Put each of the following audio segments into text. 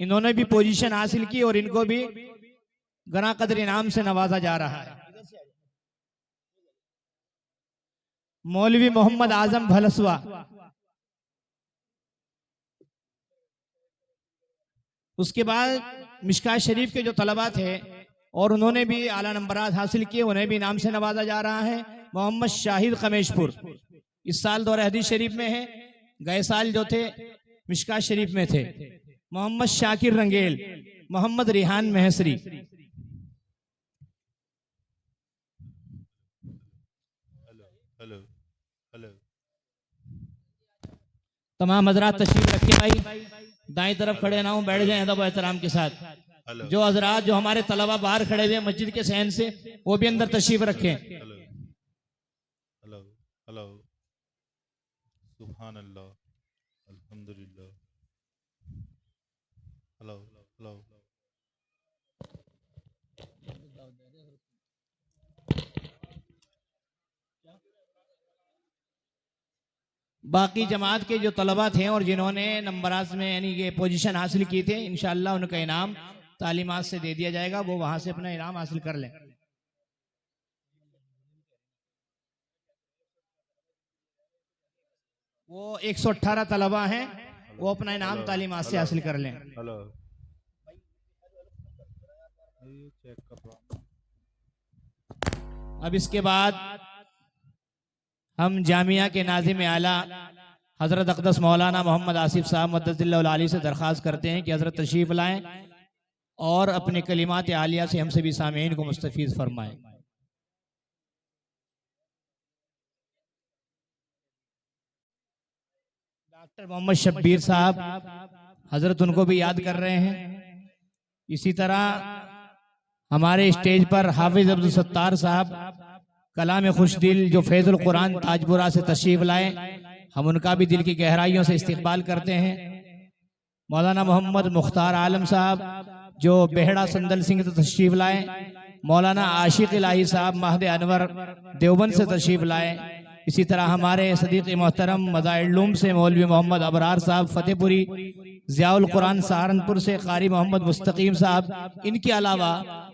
इन्होंने भी पोजीशन हासिल की और इनको भी गना कदर इनाम से नवाजा जा रहा है। मौलवी मोहम्मद आजम भलसवा, उसके बाद मिशकात शरीफ के जो तलबा थे और उन्होंने भी आला नंबरात हासिल किए, उन्हें भी इनाम से नवाजा जा रहा है। मोहम्मद शाहिद कमेशपुर इस साल दौर हदीस शरीफ में है, गए साल जो थे मिशकात शरीफ में थे। मोहम्मद शाकिर रंगेल, मोहम्मद रिहान महसरी। तमाम हजरात तशरीफ रखे भाई, दाएं तरफ खड़े ना हो, बैठ जाएं अदब और एहतराम के साथ। जो हजरात जो हमारे तलबा बाहर खड़े हुए मस्जिद के सहन से, वो भी अंदर तशरीफ रखें। हेलो सुभान अल्लाह अल्हम्दुलिल्लाह। हेलो हेलो बाकी जमात के जो तलबा थे और जिन्होंने नंबरात में यानी कि पोजीशन हासिल की थे, इंशाअल्लाह उनका इनाम तालीमात से दे दिया जाएगा, वो वहां से अपना इनाम हासिल कर लें। वो 118 तलबा हैं, वो अपना इनाम तालीमात से हासिल कर लें। हेलो अब इसके बाद हम जामिया के नाज़िम आला हजरत अक़दस मौलाना मोहम्मद आसिफ साहब मद्दसिल्लाहु अलैहि से दरख्वास्त करते हैं कि हजरत तशरीफ लाएं और अपने कलिमात आलिया से हम सभी सामीन को मुस्तफ़ीज़ फरमाएं। डॉक्टर मोहम्मद शब्बीर साहब हजरत उनको भी याद कर रहे हैं। इसी तरह हमारे स्टेज पर हाफिज अब्दुल सत्तार साहब कलाम खुशदिल जो फैजुल कुरान ताजपुरा से तशरीफ लाए, हम उनका भी दिल की गहराइयों से इस्तकबाल करते हैं। मौलाना मोहम्मद मुख्तार आलम साहब जो बेहड़ा संदल सिंह से तशरीफ लाए, मौलाना आशिक इलाही साहब महद अनवर देवबंद से तशरीफ लाए। इसी तरह हमारे सदीक मोहतरम मदाइलूम से मौलवी मोहम्मद अबरार साहब फतेहपुरी, ज़ियाउल कुरान सहारनपुर से कारी मोहम्मद मुस्तकीम साहब, इनके अलावा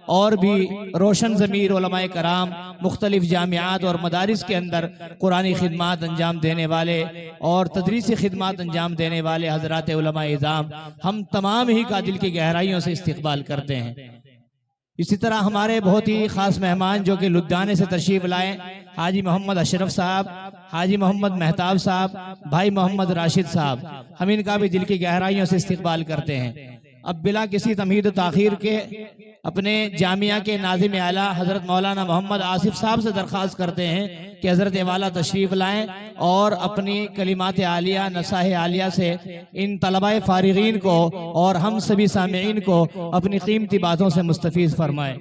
और भी रोशन ज़मीर उलमाए कराम मुख्तलिफ जामियात और मदारिस के अंदर कुरानी खिदमात अंजाम देने वाले और तदरीसी खिदमात अंजाम देने वाले हजरात उलमाए इज़ाम, हम तमाम ही का दिल की गहराइयों से इस्तकबाल करते हैं। इसी तरह हमारे बहुत ही खास मेहमान जो कि लुधियाने से तशरीफ लाए, हाजी मोहम्मद अशरफ साहब, हाजी मोहम्मद मेहताब साहब, भाई मोहम्मद राशिद साहब, हम इनका भी दिल की गहराइयों से इस्तकबाल करते हैं। अब बिला किसी तमहीद ताखीर के अपने जामिया के नाज़िम आला हजरत मौलाना मोहम्मद आसिफ साहब से दरख्वास्त करते हैं कि हजरत वाला तशरीफ लाएं और अपनी कलिमात आलिया नसाह आलिया से इन तलबाए फारिगीन को और हम सभी सामीईन को अपनी कीमती बातों से मुस्तफ़ीज़ फरमाएं।